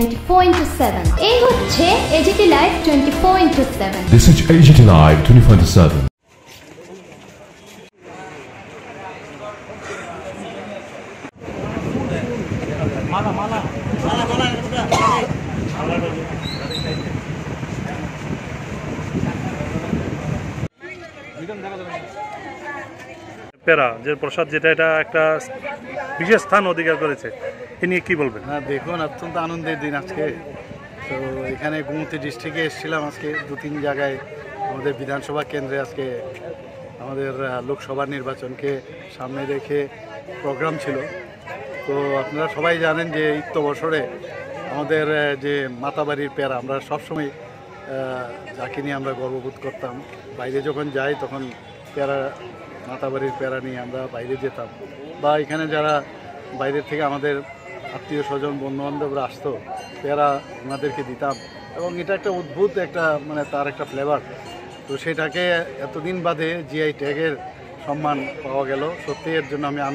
24/7 এই হচ্ছে AGT live 24/7 This is AGT Live 24/7 পেরা যে প্রসাদ যেটা এটা একটা বিশেষ স্থান অধিকার করেছে এ নিয়ে কি বলবেন? হ্যাঁ, দেখুন অত্যন্ত আনন্দের দিন আজকে। তো এখানে গোমতী ডিস্ট্রিক্টে এসেছিলাম আজকে 2-3 জায়গায় আমাদের বিধানসভা কেন্দ্রে আজকে আমাদের লোকসভা নির্বাচনকে সামনে রেখে প্রোগ্রাম ছিল। তো আপনারা সবাই জানেন যে ইত্য বছরে আমাদের যে মাতাবাড়ির পেয়ারা আমরা সবসময় যাকে নিয়ে আমরা গর্ববোধ করতাম। বাইরে যখন যাই তখন পেয়ারা মাতাবাড়ির পেয়ারা নিয়ে আমরা বাইরে যেতাম, বা এখানে যারা বাইরের থেকে আমাদের আত্মীয় স্বজন বন্ধুবান্ধবরা আসতো পেয়ারা ওনাদেরকে দিতাম, এবং এটা একটা অদ্ভুত একটা তার একটা ফ্লেভার। তো সেটাকে এতদিন বাদে জিআই ট্যাগের সম্মান পাওয়া গেল, সত্যি এর জন্য আমি